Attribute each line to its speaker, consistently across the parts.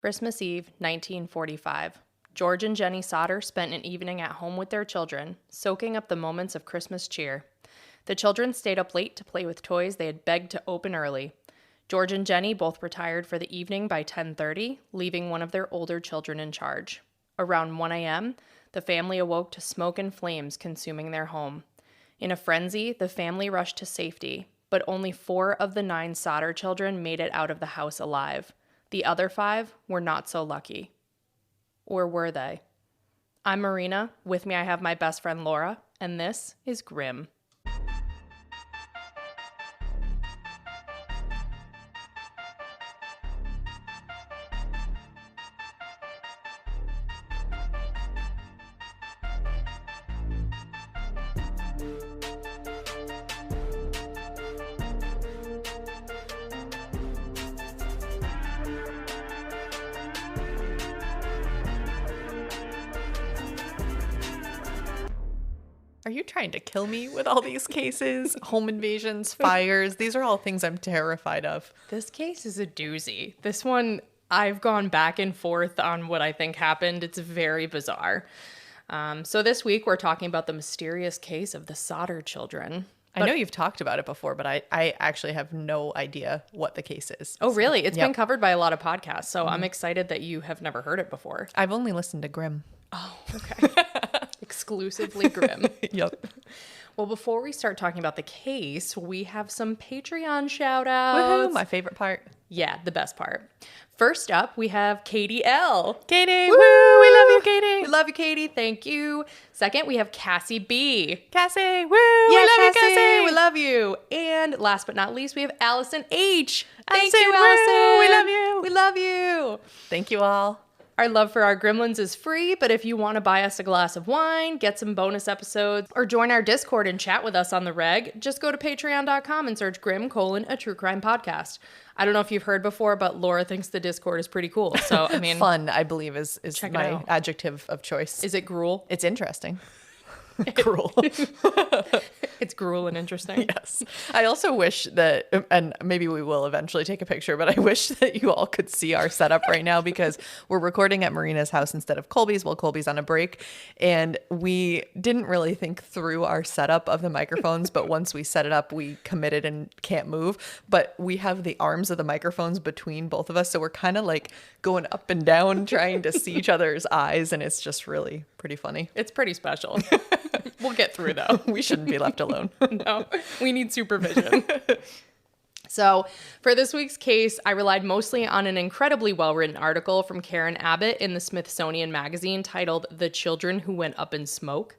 Speaker 1: Christmas Eve, 1945. George and Jennie Sodder spent an evening at home with their children, soaking up the moments of Christmas cheer. The children stayed up late to play with toys they had begged to open early. George and Jennie both retired for the evening by 10:30, leaving one of their older children in charge. Around 1 a.m., the family awoke to smoke and flames consuming their home. In a frenzy, the family rushed to safety, but only 4 of the 9 Sodder children made it out of the house alive. The other 5 were not so lucky. Or were they? I'm Marina. With me I have my best friend Laura, and this is Grim.
Speaker 2: Are you trying to kill me with all these cases? Home invasions, fires. These are all things I'm terrified of.
Speaker 1: This case is a doozy. This one, I've gone back and forth on what I think happened. It's very bizarre. So this week we're talking about the mysterious case of the Sodder children.
Speaker 2: I know you've talked about it before, but I actually have no idea what the case is.
Speaker 1: Oh, really? It's been covered by a lot of podcasts, so I'm excited that you have never heard it before.
Speaker 2: I've only listened to Grim.
Speaker 1: Oh, okay. Exclusively Grim.
Speaker 2: Yep.
Speaker 1: Well, before we start talking about the case, we have some Patreon shout-outs.
Speaker 2: Woohoo, my favorite part.
Speaker 1: Yeah, the best part. First up, we have Katie L.
Speaker 2: Katie,
Speaker 1: woo!
Speaker 2: We love you, Katie.
Speaker 1: We love you, Katie. Thank you. Second, we have Cassie B.
Speaker 2: Cassie, woo!
Speaker 1: Yeah,
Speaker 2: we love
Speaker 1: Cassie,
Speaker 2: you, Cassie.
Speaker 1: we love you. And last but not least, we have Allison H. Thank
Speaker 2: Allison,
Speaker 1: you,
Speaker 2: woo!
Speaker 1: Allison.
Speaker 2: We love you.
Speaker 1: We love you.
Speaker 2: Thank you all.
Speaker 1: Our love for our gremlins is free, but if you want to buy us a glass of wine, get some bonus episodes, or join our Discord and chat with us on the reg, just go to patreon.com and search Grim: a true crime podcast. I don't know if you've heard before, but Laura thinks the Discord is pretty cool. So, I mean,
Speaker 2: Fun, I believe, is my
Speaker 1: out.
Speaker 2: adjective of choice.
Speaker 1: Is it gruel?
Speaker 2: It's interesting. Cruel.
Speaker 1: It's gruel and interesting.
Speaker 2: Yes. I also wish that, and maybe we will eventually take a picture, but I wish that you all could see our setup right now because we're recording at Marina's house instead of Colby's while Colby's on a break. And we didn't really think through our setup of the microphones, but once we set it up, we committed and can't move. But we have the arms of the microphones between both of us. So we're kind of like going up and down trying to see each other's eyes. And it's just really pretty funny.
Speaker 1: It's pretty special. We'll get through, though.
Speaker 2: We shouldn't be left alone.
Speaker 1: No, we need supervision. So for this week's case, I relied mostly on an incredibly well-written article from Karen Abbott in the Smithsonian Magazine titled "The Children Who Went Up in Smoke."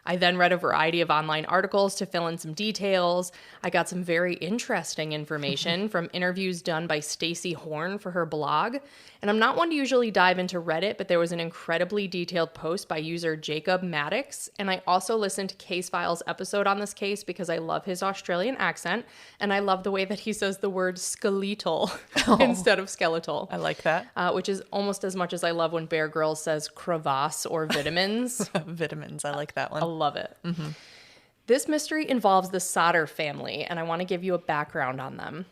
Speaker 1: I then read a variety of online articles to fill in some details. I got some very interesting information from interviews done by Stacey Horn for her blog. And I'm not one to usually dive into Reddit, but there was an incredibly detailed post by user Jacob Maddox. And I also listened to Case Files' episode on this case because I love his Australian accent. And I love the way that he says the word skeletal instead of skeletal.
Speaker 2: I like that.
Speaker 1: Which is almost as much as I love when Bear Grylls says crevasse or vitamins.
Speaker 2: Vitamins. I like that one.
Speaker 1: Love it.
Speaker 2: Mm-hmm.
Speaker 1: This mystery involves the Sodder family, and I want to give you a background on them.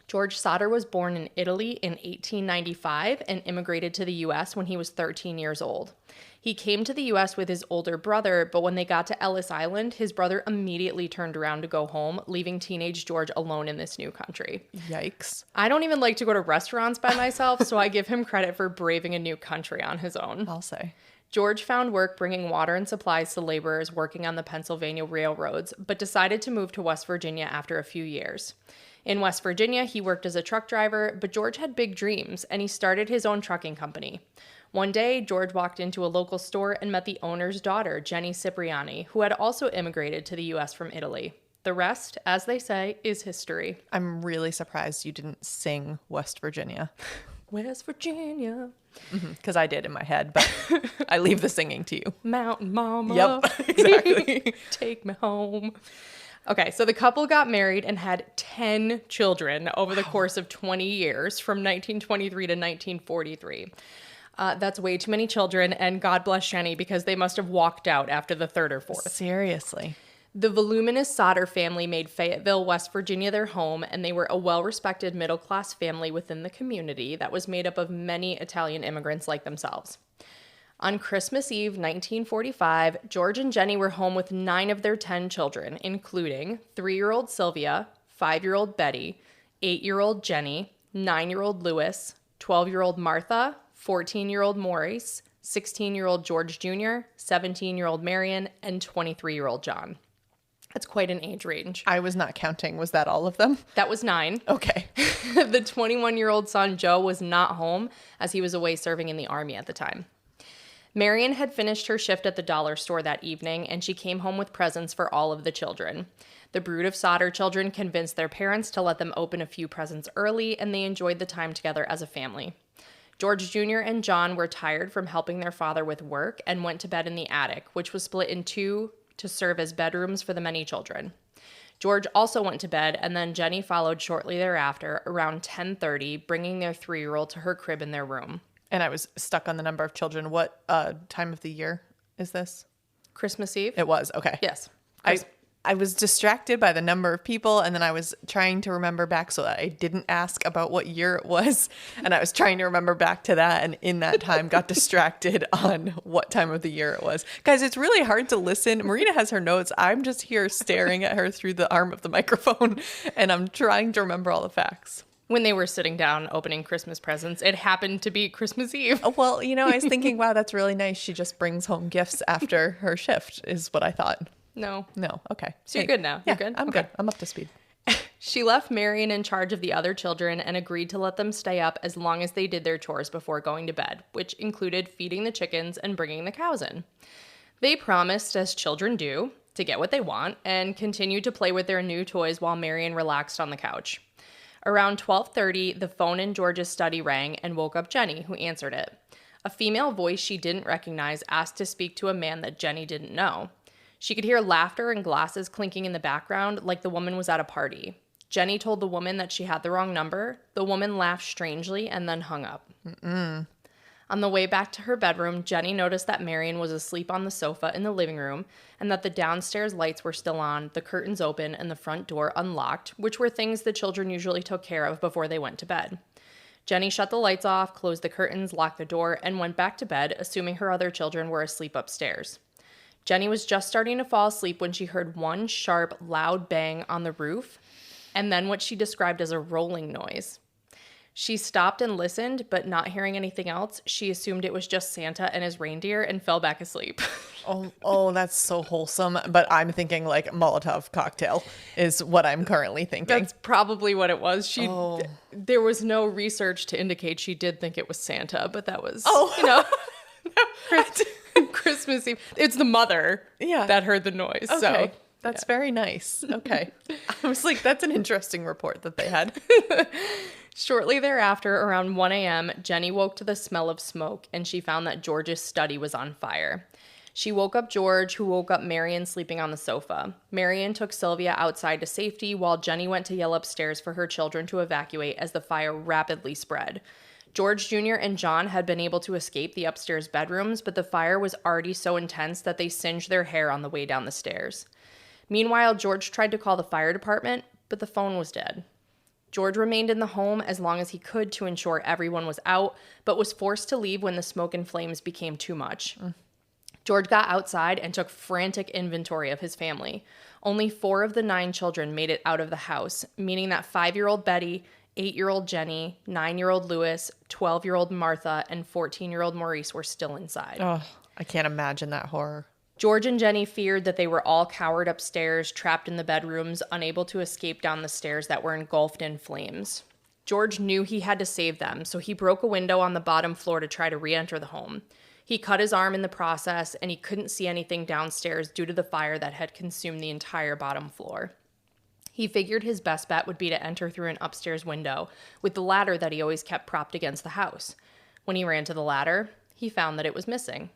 Speaker 1: George Sodder was born in Italy in 1895 and immigrated to the U.S. when he was 13 years old. He came to the U.S. with his older brother, but when they got to Ellis Island, his brother immediately turned around to go home, leaving teenage George alone in this new country.
Speaker 2: Yikes.
Speaker 1: I don't even like to go to restaurants by myself, so I give him credit for braving a new country on his own.
Speaker 2: I'll say.
Speaker 1: George found work bringing water and supplies to laborers working on the Pennsylvania railroads, but decided to move to West Virginia after a few years. In West Virginia, he worked as a truck driver, but George had big dreams, and he started his own trucking company. One day, George walked into a local store and met the owner's daughter, Jennie Cipriani, who had also immigrated to the U.S. from Italy. The rest, as they say, is history.
Speaker 2: I'm really surprised you didn't sing West Virginia.
Speaker 1: West Virginia.
Speaker 2: Because I did in my head, but I leave the singing to you.
Speaker 1: Mountain Mama.
Speaker 2: Yep, exactly.
Speaker 1: Take me home. Okay, so the couple got married and had 10 children over the course of 20 years from 1923 to 1943. That's way too many children, and God bless Jennie because they must have walked out after the third or fourth.
Speaker 2: Seriously.
Speaker 1: The voluminous Sodder family made Fayetteville, West Virginia their home, and they were a well-respected middle-class family within the community that was made up of many Italian immigrants like themselves. On Christmas Eve, 1945, George and Jennie were home with 9 of their 10 children, including 3-year-old Sylvia, 5-year-old Betty, 8-year-old Jenny, 9-year-old Louis, 12-year-old Martha, 14-year-old Maurice, 16-year-old George Jr., 17-year-old Marion, and 23-year-old John. That's quite an age range.
Speaker 2: I was not counting. Was that all of them?
Speaker 1: That was 9.
Speaker 2: Okay.
Speaker 1: The 21-year-old son, Joe, was not home as he was away serving in the Army at the time. Marion had finished her shift at the dollar store that evening, and she came home with presents for all of the children. The brood of Sodder children convinced their parents to let them open a few presents early, and they enjoyed the time together as a family. George Jr. and John were tired from helping their father with work and went to bed in the attic, which was split in 2 to serve as bedrooms for the many children. George also went to bed, and then Jennie followed shortly thereafter around 10:30, bringing their 3-year-old to her crib in their room.
Speaker 2: And I was stuck on the number of children. What time of the year is this?
Speaker 1: Christmas Eve?
Speaker 2: It was. Okay.
Speaker 1: Yes.
Speaker 2: I was distracted by the number of people, and then I was trying to remember back so that I didn't ask about what year it was. And I was trying to remember back to that, and in that time got distracted on what time of the year it was. Guys, it's really hard to listen. Marina has her notes. I'm just here staring at her through the arm of the microphone, and I'm trying to remember all the facts.
Speaker 1: When they were sitting down opening Christmas presents, it happened to be Christmas Eve.
Speaker 2: Oh, well, I was thinking, wow, that's really nice. She just brings home gifts after her shift is what I thought.
Speaker 1: No.
Speaker 2: Okay.
Speaker 1: So you're good now?
Speaker 2: Yeah,
Speaker 1: You're good?
Speaker 2: I'm good. I'm up to speed.
Speaker 1: She left Marion in charge of the other children and agreed to let them stay up as long as they did their chores before going to bed, which included feeding the chickens and bringing the cows in. They promised, as children do, to get what they want and continued to play with their new toys while Marion relaxed on the couch. Around 12:30, the phone in George's study rang and woke up Jennie, who answered it. A female voice she didn't recognize asked to speak to a man that Jennie didn't know. She could hear laughter and glasses clinking in the background like the woman was at a party. Jennie told the woman that she had the wrong number. The woman laughed strangely and then hung up. On the way back to her bedroom, Jennie noticed that Marion was asleep on the sofa in the living room and that the downstairs lights were still on, the curtains open, and the front door unlocked, which were things the children usually took care of before they went to bed. Jennie shut the lights off, closed the curtains, locked the door, and went back to bed, assuming her other children were asleep upstairs. Jennie was just starting to fall asleep when she heard one sharp, loud bang on the roof, and then what she described as a rolling noise. She stopped and listened, but not hearing anything else, she assumed it was just Santa and his reindeer and fell back asleep.
Speaker 2: Oh, that's so wholesome. But I'm thinking like Molotov cocktail is what I'm currently thinking.
Speaker 1: That's probably what it was. There was no research to indicate she did think it was Santa, but that was, Christmas Eve. It's the mother that heard the noise.
Speaker 2: Okay.
Speaker 1: So
Speaker 2: That's very nice. Okay. I was like, that's an interesting report that they had.
Speaker 1: Shortly thereafter, around 1 a.m., Jennie woke to the smell of smoke, and she found that George's study was on fire. She woke up George, who woke up Marion sleeping on the sofa. Marion took Sylvia outside to safety, while Jennie went to yell upstairs for her children to evacuate as the fire rapidly spread. George Jr. and John had been able to escape the upstairs bedrooms, but the fire was already so intense that they singed their hair on the way down the stairs. Meanwhile, George tried to call the fire department, but the phone was dead. George remained in the home as long as he could to ensure everyone was out, but was forced to leave when the smoke and flames became too much. George got outside and took frantic inventory of his family. Only 4 of the 9 children made it out of the house, meaning that 5-year-old Betty, 8-year-old Jennie, 9-year-old Louis, 12-year-old Martha, and 14-year-old Maurice were still inside.
Speaker 2: Oh, I can't imagine that horror.
Speaker 1: George and Jennie feared that they were all cowered upstairs, trapped in the bedrooms, unable to escape down the stairs that were engulfed in flames. George knew he had to save them, so he broke a window on the bottom floor to try to re-enter the home. He cut his arm in the process, and he couldn't see anything downstairs due to the fire that had consumed the entire bottom floor. He figured his best bet would be to enter through an upstairs window with the ladder that he always kept propped against the house. When he ran to the ladder, he found that it was missing.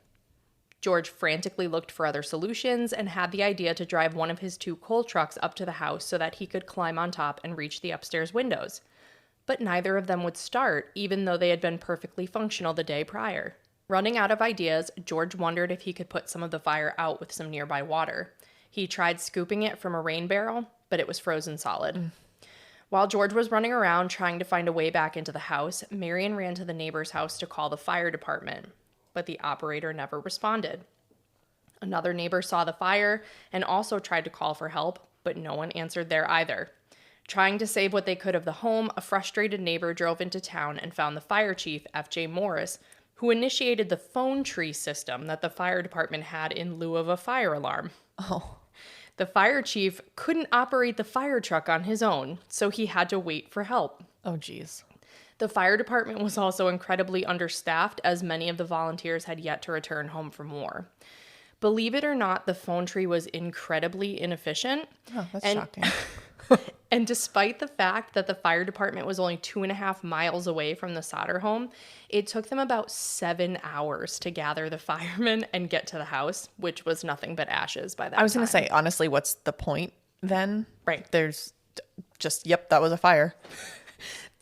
Speaker 1: George frantically looked for other solutions and had the idea to drive one of his 2 coal trucks up to the house so that he could climb on top and reach the upstairs windows. But neither of them would start, even though they had been perfectly functional the day prior. Running out of ideas, George wondered if he could put some of the fire out with some nearby water. He tried scooping it from a rain barrel, but it was frozen solid. While George was running around trying to find a way back into the house, Marion ran to the neighbor's house to call the fire department, but the operator never responded. Another neighbor saw the fire and also tried to call for help, but no one answered there either. Trying to save what they could of the home, a frustrated neighbor drove into town and found the fire chief, F.J. Morris, who initiated the phone tree system that the fire department had in lieu of a fire alarm.
Speaker 2: Oh.
Speaker 1: The fire chief couldn't operate the fire truck on his own, so he had to wait for help.
Speaker 2: Oh, geez.
Speaker 1: The fire department was also incredibly understaffed, as many of the volunteers had yet to return home from war. Believe it or not, the phone tree was incredibly inefficient.
Speaker 2: Oh, that's shocking.
Speaker 1: And despite the fact that the fire department was only 2.5 miles away from the Sodder home, it took them about 7 hours to gather the firemen and get to the house, which was nothing but ashes by that time.
Speaker 2: I was going to say, honestly, what's the point then?
Speaker 1: Right.
Speaker 2: There's just, yep, that was a fire.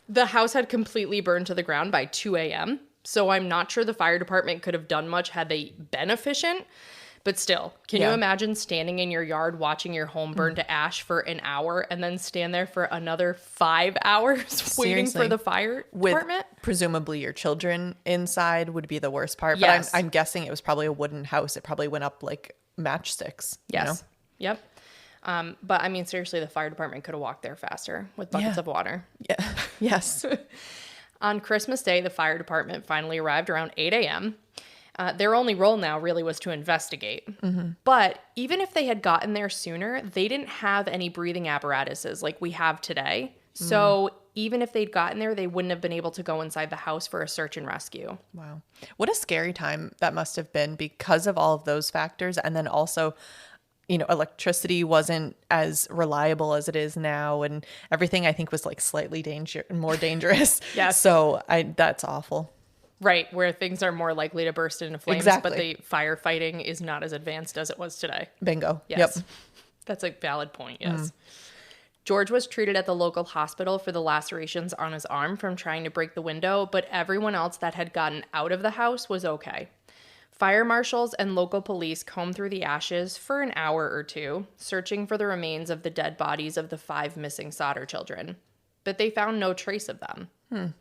Speaker 1: The house had completely burned to the ground by 2 a.m., so I'm not sure the fire department could have done much had they been efficient. But still, can you imagine standing in your yard watching your home burn to ash for an hour and then stand there for another 5 hours waiting for the fire department?
Speaker 2: Presumably your children inside would be the worst part.
Speaker 1: Yes.
Speaker 2: But I'm guessing it was probably a wooden house. It probably went up like matchsticks.
Speaker 1: Yes. You know? Yep. But I mean, seriously, the fire department could have walked there faster with buckets of water.
Speaker 2: Yeah. Yes.
Speaker 1: On Christmas Day, the fire department finally arrived around 8 a.m. Their only role now really was to investigate. Mm-hmm. But even if they had gotten there sooner, they didn't have any breathing apparatuses like we have today. So even if they'd gotten there, they wouldn't have been able to go inside the house for a search and rescue.
Speaker 2: Wow. What a scary time that must have been because of all of those factors. And then also, you know, electricity wasn't as reliable as it is now. And everything I think was like slightly more dangerous.
Speaker 1: Yes.
Speaker 2: So that's awful.
Speaker 1: Right, where things are more likely to burst into flames, but the firefighting is not as advanced as it was today.
Speaker 2: Bingo.
Speaker 1: Yes.
Speaker 2: Yep.
Speaker 1: That's a valid point, yes. George was treated at the local hospital for the lacerations on his arm from trying to break the window, but everyone else that had gotten out of the house was okay. Fire marshals and local police combed through the ashes for an hour or two, searching for the remains of the dead bodies of the 5 missing Sodder children, but they found no trace of them.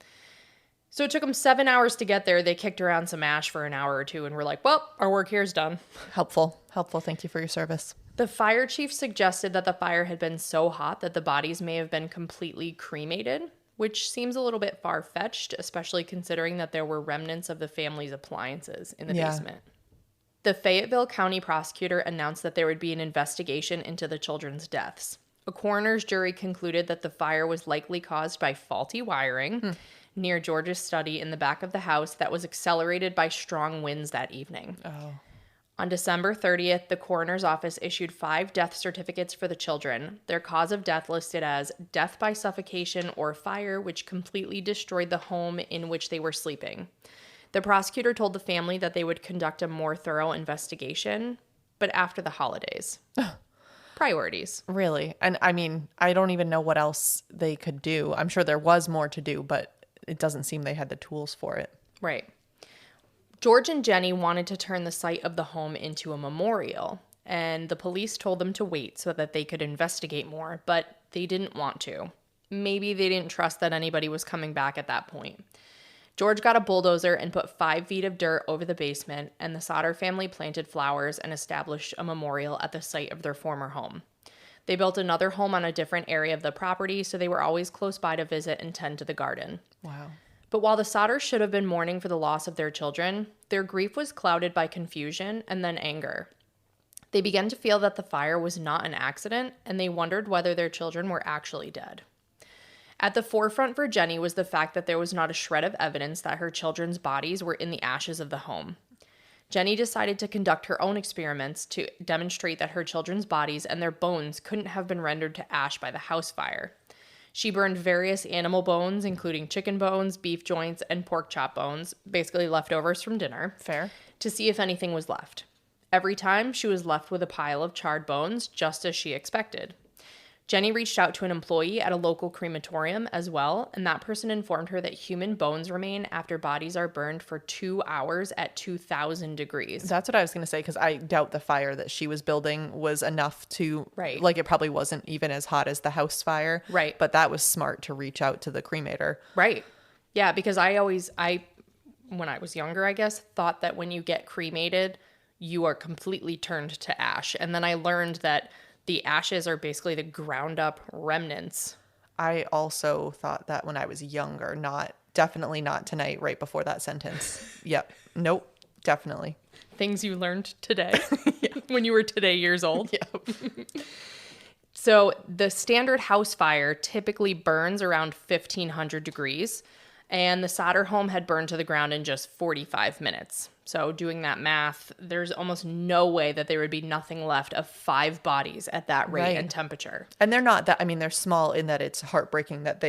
Speaker 1: So it took them 7 hours to get there. They kicked around some ash for an hour or two and were like, well, our work here is done.
Speaker 2: Helpful. Thank you for your service.
Speaker 1: The fire chief suggested that the fire had been so hot that the bodies may have been completely cremated, which seems a little bit far-fetched, especially considering that there were remnants of the family's appliances in the basement. The Fayetteville County prosecutor announced that there would be an investigation into the children's deaths. A coroner's jury concluded that the fire was likely caused by faulty wiring near George's study in the back of the house that was accelerated by strong winds that evening.
Speaker 2: Oh.
Speaker 1: On December 30th, the coroner's office issued 5 death certificates for the children. Their cause of death listed as death by suffocation or fire, which completely destroyed the home in which they were sleeping. The prosecutor told the family that they would conduct a more thorough investigation, but after the holidays. Priorities.
Speaker 2: Really? And I mean, I don't even know what else they could do. I'm sure there was more to do, but it doesn't seem they had the tools for it.
Speaker 1: Right. George and Jennie wanted to turn the site of the home into a memorial, and the police told them to wait so that they could investigate more, but they didn't want to. Maybe they didn't trust that anybody was coming back at that point. George got a bulldozer and put 5 feet of dirt over the basement, and the Sodder family planted flowers and established a memorial at the site of their former home. They built another home on a different area of the property, so they were always close by to visit and tend to the garden.
Speaker 2: Wow.
Speaker 1: But while the Sodders should have been mourning for the loss of their children, their grief was clouded by confusion and then anger. They began to feel that the fire was not an accident, and they wondered whether their children were actually dead. At the forefront for Jennie was the fact that there was not a shred of evidence that her children's bodies were in the ashes of the home. Jennie decided to conduct her own experiments to demonstrate that her children's bodies and their bones couldn't have been rendered to ash by the house fire. She burned various animal bones, including chicken bones, beef joints, and pork chop bones, basically leftovers from dinner.
Speaker 2: Fair.
Speaker 1: To see if anything was left. Every time, she was left with a pile of charred bones, just as she expected. Jennie reached out to an employee at a local crematorium as well, and that person informed her that human bones remain after bodies are burned for 2 hours at 2,000 degrees.
Speaker 2: That's what I was going to say, because I doubt the fire that she was building was enough to,
Speaker 1: Right.
Speaker 2: like, it probably wasn't even as hot as the house fire.
Speaker 1: Right.
Speaker 2: But that was smart to reach out to the cremator.
Speaker 1: Right. Yeah, because when I was younger, I guess, thought that when you get cremated, you are completely turned to ash. And then I learned that the ashes are basically the ground up remnants.
Speaker 2: I also thought that when I was younger, definitely not tonight, right before that sentence. Yep. Nope. Definitely.
Speaker 1: Things you learned today when you were today years old.
Speaker 2: Yep.
Speaker 1: So the standard house fire typically burns around 1,500 degrees, and the Sodder home had burned to the ground in just 45 minutes. So doing that math, there's almost no way that there would be nothing left of 5 bodies at that rate and temperature.
Speaker 2: And they're not that, I mean, they're small in that it's heartbreaking that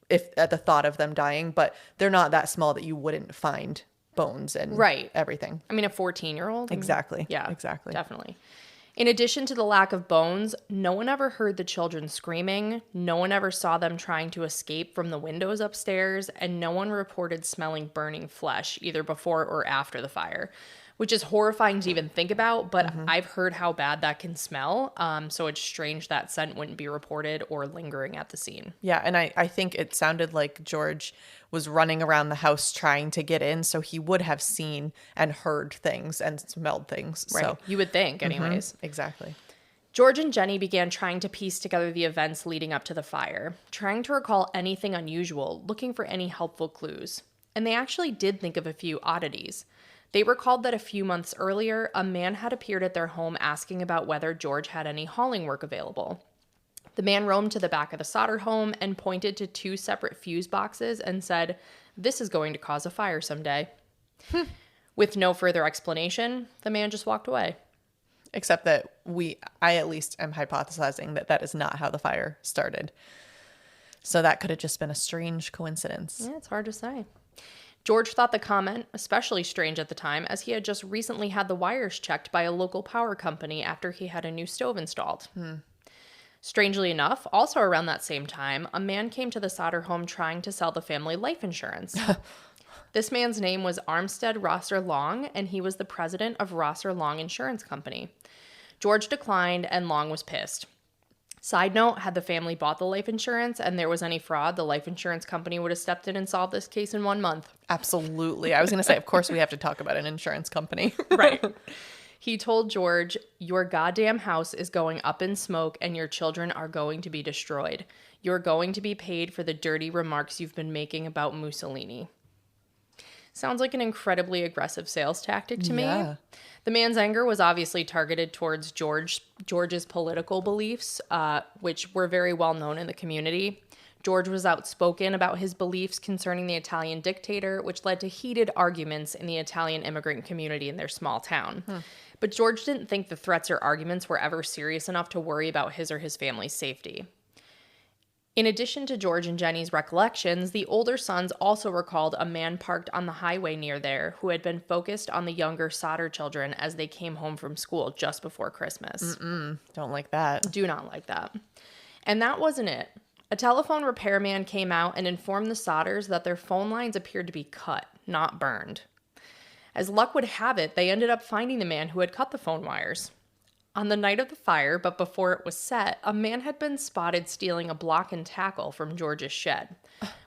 Speaker 2: if at the thought of them dying, but they're not that small that you wouldn't find bones and everything.
Speaker 1: I mean, a 14-year-old?
Speaker 2: Exactly.
Speaker 1: Yeah,
Speaker 2: exactly.
Speaker 1: Definitely. In addition to the lack of bones, no one ever heard the children screaming, no one ever saw them trying to escape from the windows upstairs, and no one reported smelling burning flesh either before or after the fire, which is horrifying to even think about, but I've heard how bad that can smell, so it's strange that scent wouldn't be reported or lingering at the scene.
Speaker 2: Yeah, and I think it sounded like George was running around the house trying to get in, so he would have seen and heard things and smelled things.
Speaker 1: Right.
Speaker 2: So
Speaker 1: You would think, anyways.
Speaker 2: exactly.
Speaker 1: George and Jennie began trying to piece together the events leading up to the fire, trying to recall anything unusual, looking for any helpful clues. And they actually did think of a few oddities. They recalled that a few months earlier, a man had appeared at their home asking about whether George had any hauling work available. The man roamed to the back of the Sodder home and pointed to 2 separate fuse boxes and said, "This is going to cause a fire someday." With no further explanation, the man just walked away.
Speaker 2: Except that I at least am hypothesizing that is not how the fire started. So that could have just been a strange coincidence.
Speaker 1: Yeah, it's hard to say. George thought the comment especially strange at the time, as he had just recently had the wires checked by a local power company after he had a new stove installed. Strangely enough, also around that same time, a man came to the Sodder home trying to sell the family life insurance. This man's name was Armstead Rosser Long, and he was the president of Rosser Long Insurance Company. George declined, and Long was pissed. Side note, had the family bought the life insurance and there was any fraud, the life insurance company would have stepped in and solved this case in 1 month.
Speaker 2: Absolutely. I was going to say, of course, we have to talk about an insurance company.
Speaker 1: Right. He told George, "Your goddamn house is going up in smoke and your children are going to be destroyed. You're going to be paid for the dirty remarks you've been making about Mussolini." Sounds like an incredibly aggressive sales tactic to me. The man's anger was obviously targeted towards George's political beliefs, which were very well known in the community. George was outspoken about his beliefs concerning the Italian dictator, which led to heated arguments in the Italian immigrant community in their small town. But George didn't think the threats or arguments were ever serious enough to worry about his or his family's safety. In addition to George and Jennie's recollections, the older sons also recalled a man parked on the highway near there who had been focused on the younger Sodder children as they came home from school just before Christmas.
Speaker 2: Don't like that.
Speaker 1: Do not like that. And that wasn't it. A telephone repairman came out and informed the Sodders that their phone lines appeared to be cut, not burned. As luck would have it, they ended up finding the man who had cut the phone wires. On the night of the fire, but before it was set, a man had been spotted stealing a block and tackle from George's shed,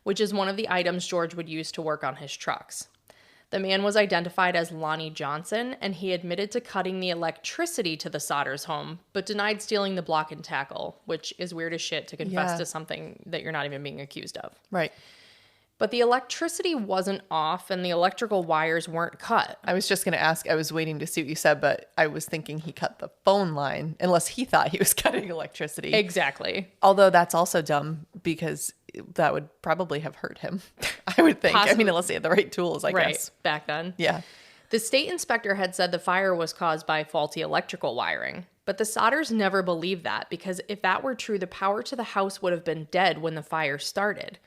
Speaker 1: which is one of the items George would use to work on his trucks. The man was identified as Lonnie Johnson, and he admitted to cutting the electricity to the Sodders' home, but denied stealing the block and tackle, which is weird as shit to confess to something that you're not even being accused of.
Speaker 2: Right.
Speaker 1: But the electricity wasn't off and the electrical wires weren't cut.
Speaker 2: I was just going to ask, I was waiting to see what you said, but I was thinking he cut the phone line, unless he thought he was cutting electricity.
Speaker 1: Exactly.
Speaker 2: Although that's also dumb because that would probably have hurt him, I would think.
Speaker 1: Possibly.
Speaker 2: I mean, unless he had the right tools, I guess.
Speaker 1: Back then.
Speaker 2: Yeah.
Speaker 1: The state inspector had said the fire was caused by faulty electrical wiring. But the Sodders never believed that, because if that were true, the power to the house would have been dead when the fire started.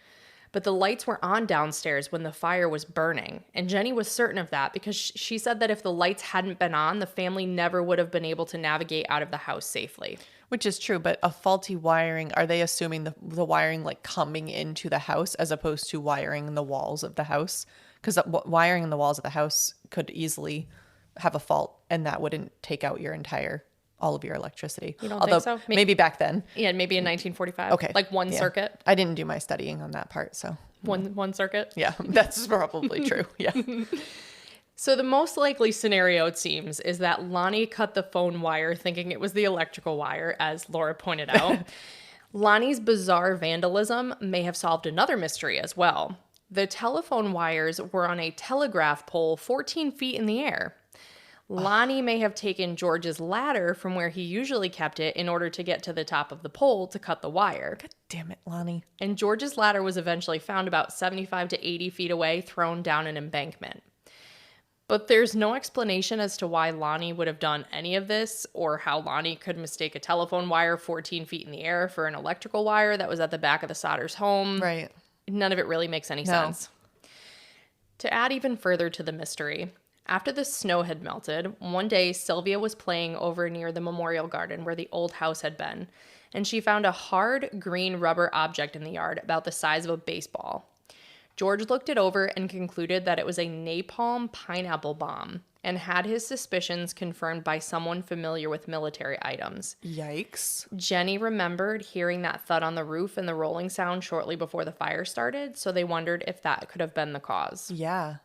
Speaker 1: But the lights were on downstairs when the fire was burning, and Jennie was certain of that because she said that if the lights hadn't been on, the family never would have been able to navigate out of the house safely.
Speaker 2: Which is true, but a faulty wiring, are they assuming the wiring like coming into the house as opposed to wiring the walls of the house? Because wiring in the walls of the house could easily have a fault, and that wouldn't take out all of your electricity.
Speaker 1: You don't
Speaker 2: Although
Speaker 1: think so?
Speaker 2: maybe back then.
Speaker 1: Yeah, maybe in 1945.
Speaker 2: Okay.
Speaker 1: Like one
Speaker 2: Yeah.
Speaker 1: circuit.
Speaker 2: I didn't do my studying on that part, so
Speaker 1: One circuit.
Speaker 2: yeah, that's probably true. Yeah.
Speaker 1: So the most likely scenario, it seems, is that Lonnie cut the phone wire thinking it was the electrical wire, as Laura pointed out. Lonnie's bizarre vandalism may have solved another mystery as well. The telephone wires were on a telegraph pole 14 feet in the air. Lonnie may have taken George's ladder from where he usually kept it in order to get to the top of the pole to cut the wire.
Speaker 2: God damn it, Lonnie.
Speaker 1: And George's ladder was eventually found about 75 to 80 feet away, thrown down an embankment. But there's no explanation as to why Lonnie would have done any of this, or how Lonnie could mistake a telephone wire 14 feet in the air for an electrical wire that was at the back of the Sodders' home.
Speaker 2: Right.
Speaker 1: None of it really makes any sense. To add even further to the mystery, after the snow had melted, one day Sylvia was playing over near the memorial garden where the old house had been, and she found a hard green rubber object in the yard about the size of a baseball. George looked it over and concluded that it was a napalm pineapple bomb, and had his suspicions confirmed by someone familiar with military items.
Speaker 2: Yikes.
Speaker 1: Jenny remembered hearing that thud on the roof and the rolling sound shortly before the fire started, so they wondered if that could have been the cause.
Speaker 2: Yeah.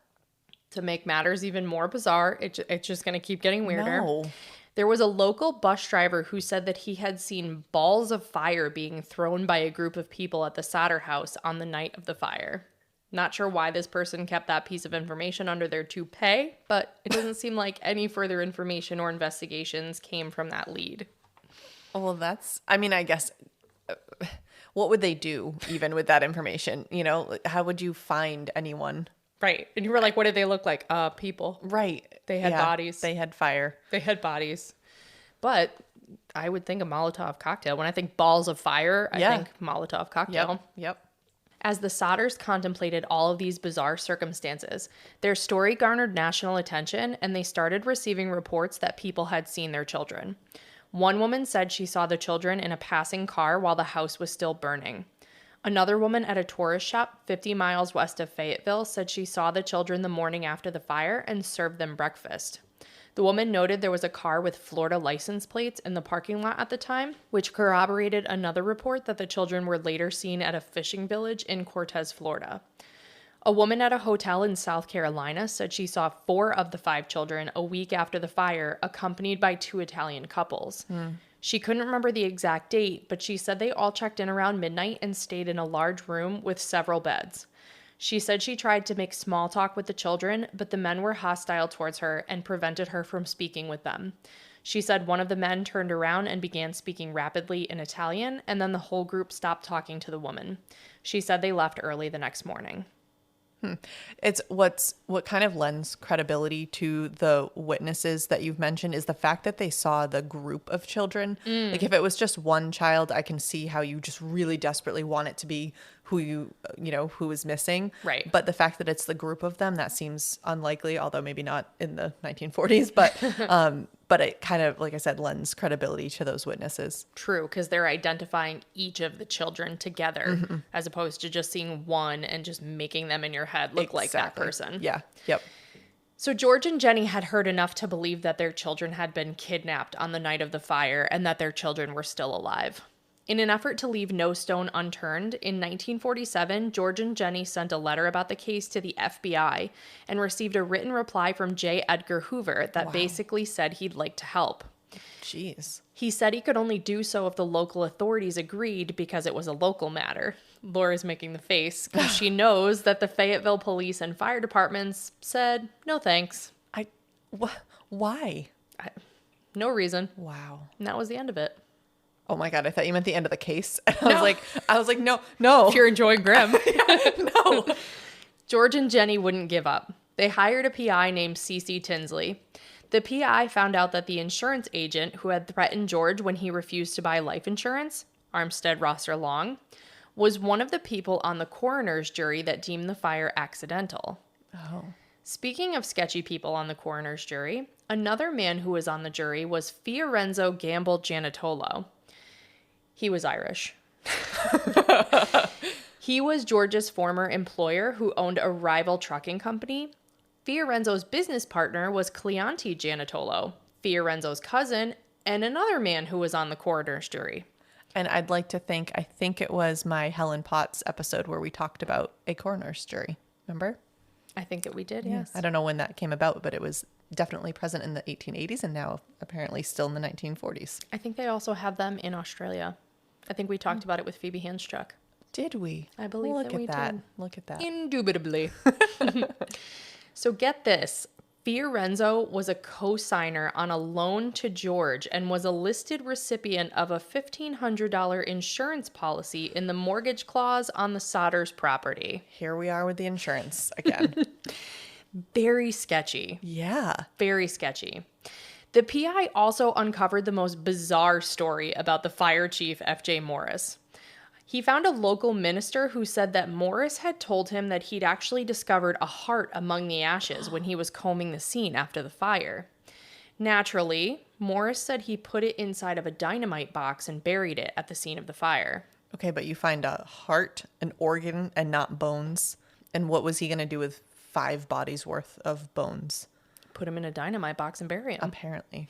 Speaker 1: To make matters even more bizarre, it's just going to keep getting weirder.
Speaker 2: No.
Speaker 1: There was a local bus driver who said that he had seen balls of fire being thrown by a group of people at the Sodder house on the night of the fire. Not sure why this person kept that piece of information under their toupee, but it doesn't seem like any further information or investigations came from that lead.
Speaker 2: Well, I guess, what would they do even with that information? You know, how would you find anyone?
Speaker 1: Right. And you were like, what did they look like? People.
Speaker 2: Right.
Speaker 1: They had bodies.
Speaker 2: They had fire.
Speaker 1: They had bodies. But I would think a Molotov cocktail. When I think balls of fire, I think Molotov cocktail.
Speaker 2: Yep.
Speaker 1: As the Sodders contemplated all of these bizarre circumstances, their story garnered national attention, and they started receiving reports that people had seen their children. One woman said she saw the children in a passing car while the house was still burning. Another woman at a tourist shop 50 miles west of Fayetteville said she saw the children the morning after the fire and served them breakfast. The woman noted there was a car with Florida license plates in the parking lot at the time, which corroborated another report that the children were later seen at a fishing village in Cortez, Florida. A woman at a hotel in South Carolina said she saw 4 of the 5 children a week after the fire, accompanied by 2 Italian couples. She couldn't remember the exact date, but she said they all checked in around midnight and stayed in a large room with several beds. She said she tried to make small talk with the children, but the men were hostile towards her and prevented her from speaking with them. She said one of the men turned around and began speaking rapidly in Italian, and then the whole group stopped talking to the woman. She said they left early the next morning.
Speaker 2: It's what kind of lends credibility to the witnesses that you've mentioned is the fact that they saw the group of children. Like if it was just one child, I can see how you just really desperately want it to be who who is missing.
Speaker 1: Right.
Speaker 2: But the fact that it's the group of them, that seems unlikely, although maybe not in the 1940s, but it kind of, like I said, lends credibility to those witnesses.
Speaker 1: True, because they're identifying each of the children together as opposed to just seeing one and just making them in your head look like that person.
Speaker 2: Yeah. Yep.
Speaker 1: So George and Jenny had heard enough to believe that their children had been kidnapped on the night of the fire and that their children were still alive. In an effort to leave no stone unturned, in 1947, George and Jenny sent a letter about the case to the FBI and received a written reply from J. Edgar Hoover that basically said he'd like to help.
Speaker 2: Jeez.
Speaker 1: He said he could only do so if the local authorities agreed because it was a local matter. Laura's making the face because she knows that the Fayetteville police and fire departments said, no thanks.
Speaker 2: Why?
Speaker 1: No reason.
Speaker 2: Wow.
Speaker 1: And that was the end of it.
Speaker 2: Oh my God, I thought you meant the end of the case. I was like, no.
Speaker 1: If you're enjoying Grimm.
Speaker 2: No.
Speaker 1: George and Jenny wouldn't give up. They hired a PI named C.C. Tinsley. The PI found out that the insurance agent who had threatened George when he refused to buy life insurance, Armstead Rosser Long, was one of the people on the coroner's jury that deemed the fire accidental.
Speaker 2: Oh.
Speaker 1: Speaking of sketchy people on the coroner's jury, another man who was on the jury was Fiorenzo Gamble Gianotolo. He was Irish. He was George's former employer who owned a rival trucking company. Fiorenzo's business partner was Cleante Gianotolo, Fiorenzo's cousin, and another man who was on the coroner's jury.
Speaker 2: And I'd like to think, I think it was my Helen Potts episode where we talked about a coroner's jury. Remember?
Speaker 1: I think that we did, yes.
Speaker 2: I don't know when that came about, but it was definitely present in the 1880s and now apparently still in the 1940s.
Speaker 1: I think they also have them in Australia. I think we talked about it with Phoebe Hanschuk.
Speaker 2: Did we?
Speaker 1: I believe that we did.
Speaker 2: Look at that.
Speaker 1: Indubitably. So get this. Fiorenzo was a co-signer on a loan to George and was a listed recipient of a $1,500 insurance policy in the mortgage clause on the Sodders' property.
Speaker 2: Here we are with the insurance again.
Speaker 1: Very sketchy.
Speaker 2: Yeah.
Speaker 1: Very sketchy. The PI also uncovered the most bizarre story about the fire chief, F.J. Morris. He found a local minister who said that Morris had told him that he'd actually discovered a heart among the ashes when he was combing the scene after the fire. Naturally, Morris said he put it inside of a dynamite box and buried it at the scene of the fire.
Speaker 2: Okay, but you find a heart, an organ, and not bones. And what was he going to do with 5 bodies worth of bones?
Speaker 1: Put him in a dynamite box and bury him.
Speaker 2: Apparently.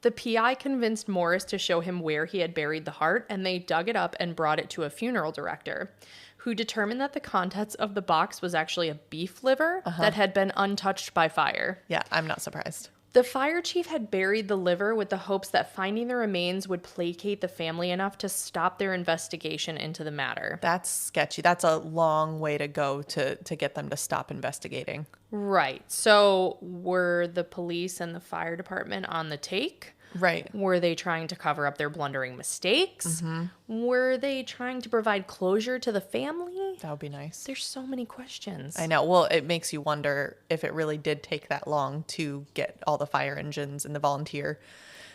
Speaker 1: The PI convinced Morris to show him where he had buried the heart, and they dug it up and brought it to a funeral director, who determined that the contents of the box was actually a beef liver that had been untouched by fire.
Speaker 2: Yeah, I'm not surprised.
Speaker 1: The fire chief had buried the liver with the hopes that finding the remains would placate the family enough to stop their investigation into the matter.
Speaker 2: That's sketchy. That's a long way to go to get them to stop investigating.
Speaker 1: Right. So were the police and the fire department on the take?
Speaker 2: Right.
Speaker 1: Were they trying to cover up their blundering mistakes? Were they trying to provide closure to the family?
Speaker 2: That would be nice.
Speaker 1: There's so many questions.
Speaker 2: I know. Well, it makes you wonder if it really did take that long to get all the fire engines and the volunteer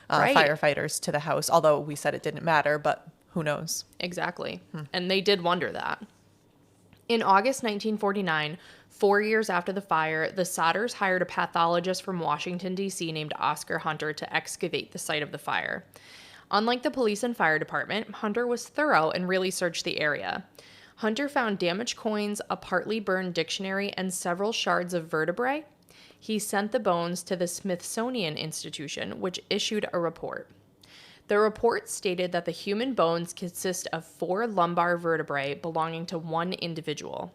Speaker 2: firefighters to the house. Although we said it didn't matter, but who knows?
Speaker 1: Exactly. And they did wonder that. In August 1949, 4 years after the fire, the Sodders hired a pathologist from Washington, D.C. named Oscar Hunter to excavate the site of the fire. Unlike the police and fire department, Hunter was thorough and really searched the area. Hunter found damaged coins, a partly burned dictionary, and several shards of vertebrae. He sent the bones to the Smithsonian Institution, which issued a report. The report stated that the human bones consist of 4 lumbar vertebrae belonging to one individual.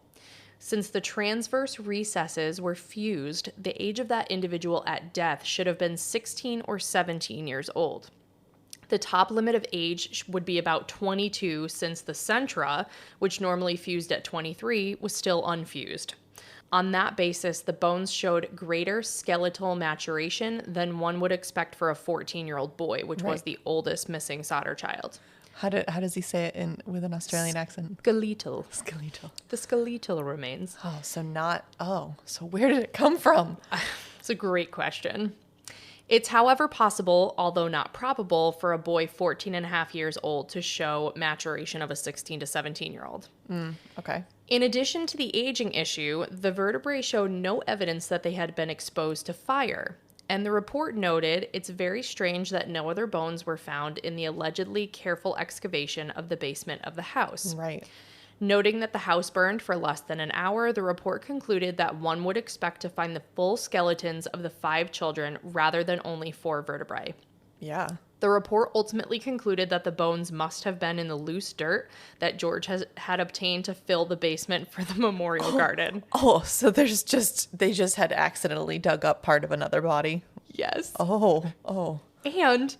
Speaker 1: Since the transverse recesses were fused, the age of that individual at death should have been 16 or 17 years old. The top limit of age would be about 22, since the centra, which normally fused at 23, was still unfused. On that basis, the bones showed greater skeletal maturation than one would expect for a 14-year-old boy, which was the oldest missing Sodder child.
Speaker 2: How does he say it with an Australian accent?
Speaker 1: Skeletal.
Speaker 2: Skeletal.
Speaker 1: The skeletal remains.
Speaker 2: So where did it come from?
Speaker 1: It's a great question. It's, however, possible, although not probable, for a boy 14 and a half years old to show maturation of a 16 to 17-year-old.
Speaker 2: Okay.
Speaker 1: In addition to the aging issue, the vertebrae showed no evidence that they had been exposed to fire. And the report noted it's very strange that no other bones were found in the allegedly careful excavation of the basement of the house.
Speaker 2: Right.
Speaker 1: Noting that the house burned for less than an hour, the report concluded that one would expect to find the full skeletons of the 5 children rather than only 4 vertebrae.
Speaker 2: Yeah.
Speaker 1: The report ultimately concluded that the bones must have been in the loose dirt that George had obtained to fill the basement for the memorial garden.
Speaker 2: Oh, so they just had accidentally dug up part of another body.
Speaker 1: Yes.
Speaker 2: Oh.
Speaker 1: And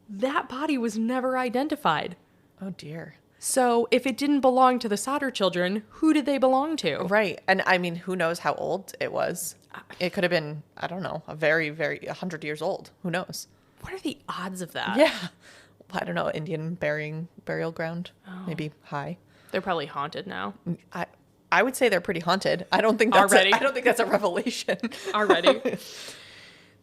Speaker 1: that body was never identified.
Speaker 2: Oh, dear.
Speaker 1: So if it didn't belong to the Sodder children, who did they belong to?
Speaker 2: Right. And I mean, who knows how old it was? It could have been, I don't know, a very, very 100 years old. Who knows?
Speaker 1: What are the odds of that?
Speaker 2: Yeah. I don't know. Indian burial ground. Maybe high.
Speaker 1: They're probably haunted now.
Speaker 2: I would say they're pretty haunted. I don't think that's a revelation.
Speaker 1: Already.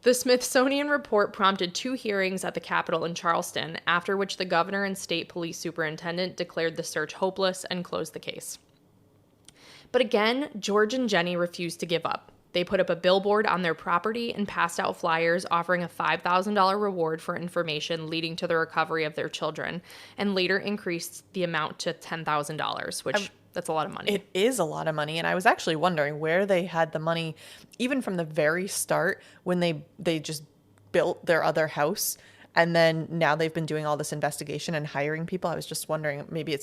Speaker 1: The Smithsonian report prompted 2 hearings at the Capitol in Charleston, after which the governor and state police superintendent declared the search hopeless and closed the case. But again, George and Jennie refused to give up. They put up a billboard on their property and passed out flyers offering a $5,000 reward for information leading to the recovery of their children, and later increased the amount to $10,000, which that's a lot of money.
Speaker 2: It is a lot of money. And I was actually wondering where they had the money, even from the very start when they just built their other house. And then now they've been doing all this investigation and hiring people. I was just wondering, maybe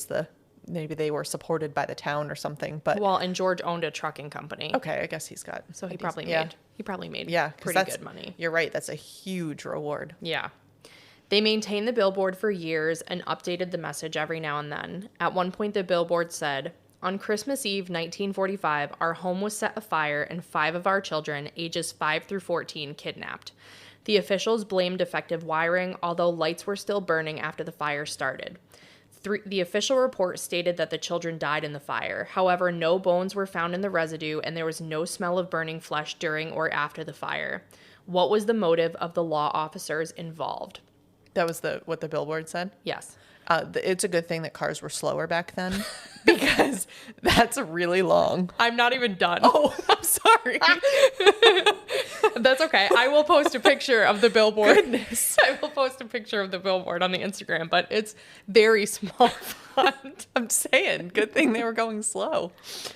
Speaker 2: they were supported by the town or something. But
Speaker 1: well, and George owned a trucking company.
Speaker 2: okay, I guess he's got.
Speaker 1: So he probably made
Speaker 2: yeah,
Speaker 1: pretty good money.
Speaker 2: You're right. That's a huge reward.
Speaker 1: Yeah. They maintained the billboard for years and updated the message every now and then. At one point, the billboard said, "On Christmas Eve, 1945, our home was set afire and 5 of our children, ages 5 through 14, kidnapped. The officials blamed defective wiring, although lights were still burning after the fire started. The official report stated that the children died in the fire. However, no bones were found in the residue, and there was no smell of burning flesh during or after the fire. What was the motive of the law officers involved?"
Speaker 2: That was what the billboard said?
Speaker 1: Yes.
Speaker 2: It's a good thing that cars were slower back then because that's really long.
Speaker 1: I'm not even done.
Speaker 2: Oh, I'm sorry.
Speaker 1: That's okay. I will post a picture of the billboard.
Speaker 2: Goodness.
Speaker 1: I will post a picture of the billboard on the Instagram, but it's very small font.
Speaker 2: I'm saying, good thing they were going slow.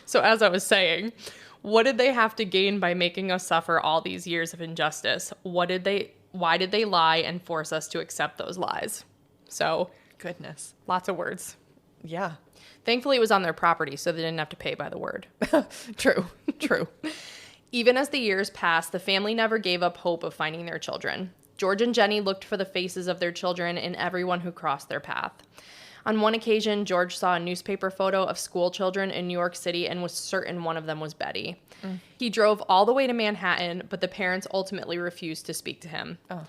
Speaker 1: So as I was saying, what did they have to gain by making us suffer all these years of injustice? Why did they lie and force us to accept those lies? So,
Speaker 2: Goodness.
Speaker 1: lots of words.
Speaker 2: Yeah.
Speaker 1: Thankfully, it was on their property, so they didn't have to pay by the word.
Speaker 2: True.
Speaker 1: Even as the years passed, the family never gave up hope of finding their children. George and Jennie looked for the faces of their children in everyone who crossed their path. On one occasion, George saw a newspaper photo of school children in New York City and was certain one of them was Betty. He drove all the way to Manhattan, but the parents ultimately refused to speak to him.
Speaker 2: Oh.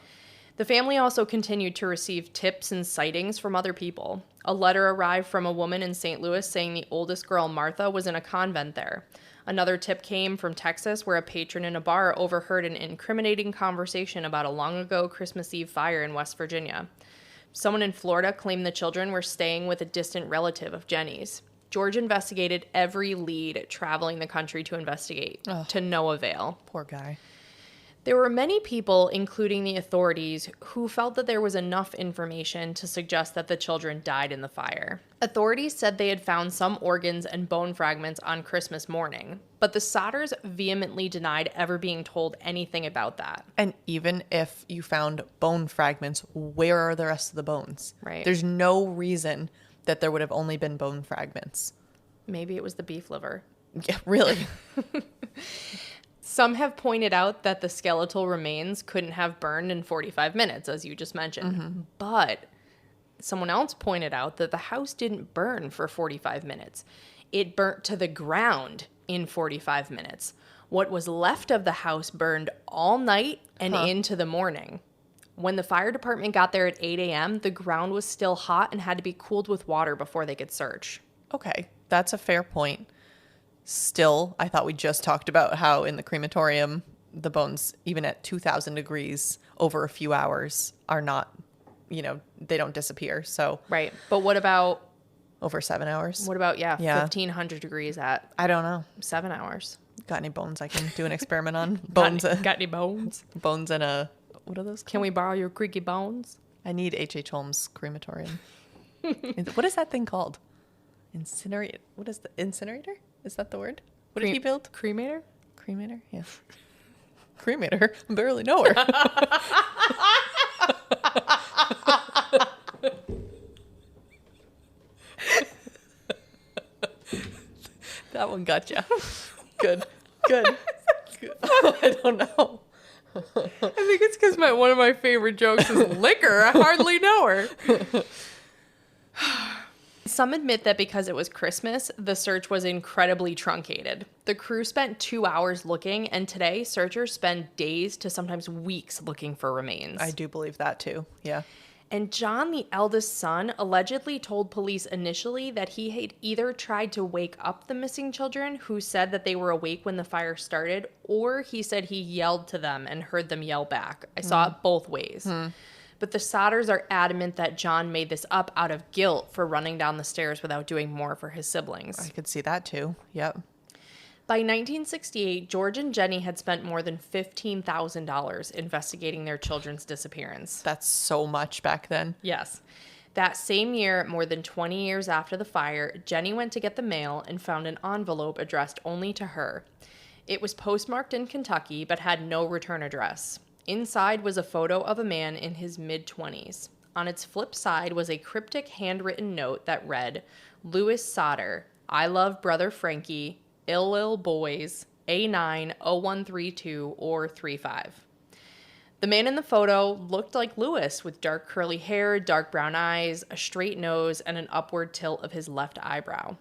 Speaker 1: The family also continued to receive tips and sightings from other people. A letter arrived from a woman in St. Louis saying the oldest girl, Martha, was in a convent there. Another tip came from Texas, where a patron in a bar overheard an incriminating conversation about a long-ago Christmas Eve fire in West Virginia. Someone in Florida claimed the children were staying with a distant relative of Jennie's. George investigated every lead traveling the country to investigate, to no avail.
Speaker 2: Poor guy.
Speaker 1: There were many people, including the authorities, who felt that there was enough information to suggest that the children died in the fire. Authorities said they had found some organs and bone fragments on Christmas morning, but the Sodders vehemently denied ever being told anything about that.
Speaker 2: And even if you found bone fragments, where are the rest of the bones?
Speaker 1: Right.
Speaker 2: There's no reason that there would have only been bone fragments.
Speaker 1: Maybe it was the beef liver.
Speaker 2: Yeah, really.
Speaker 1: Some have pointed out that the skeletal remains couldn't have burned in 45 minutes, as you just mentioned. But someone else pointed out that the house didn't burn for 45 minutes. It burnt to the ground in 45 minutes. What was left of the house burned all night and into the morning. When the fire department got there at 8 a.m., the ground was still hot and had to be cooled with water before they could search.
Speaker 2: Okay, that's a fair point. Still, I thought we just talked about how in the crematorium, the bones, even at 2,000 degrees over a few hours, are not, they don't disappear. So
Speaker 1: Right. But what about
Speaker 2: over 7 hours?
Speaker 1: 1,500 degrees at
Speaker 2: I don't know.
Speaker 1: 7 hours?
Speaker 2: Got any bones I can do an experiment on?
Speaker 1: Got any bones?
Speaker 2: Bones in a, what are those called?
Speaker 1: Can we borrow your creaky bones?
Speaker 2: I need H.H. Holmes crematorium. What is that thing called? Incinerate. What is the incinerator? Is that the word? What did he build?
Speaker 1: Cremator?
Speaker 2: Cremator? Yeah. Cremator? I barely know her. That one got you. Good. I don't know.
Speaker 1: I think it's because one of my favorite jokes is liquor. I hardly know her. Some admit that because it was Christmas, the search was incredibly truncated. The crew spent 2 hours looking, and today searchers spend days to sometimes weeks looking for remains.
Speaker 2: I do believe that too. Yeah.
Speaker 1: And John, the eldest son, allegedly told police initially that he had either tried to wake up the missing children, who said that they were awake when the fire started, or he said he yelled to them and heard them yell back. I saw it both ways. But the Sodders are adamant that John made this up out of guilt for running down the stairs without doing more for his siblings.
Speaker 2: I could see that too. Yep.
Speaker 1: By 1968, George and Jennie had spent more than $15,000 investigating their children's disappearance.
Speaker 2: That's so much back then.
Speaker 1: Yes. That same year, more than 20 years after the fire, Jennie went to get the mail and found an envelope addressed only to her. It was postmarked in Kentucky, but had no return address. Inside was a photo of a man in his mid-20s. On its flip side was a cryptic handwritten note that read, Louis Sodder, I love brother Frankie, ill boys, A90132 or 35. The man in the photo looked like Louis with dark curly hair, dark brown eyes, a straight nose, and an upward tilt of his left eyebrow.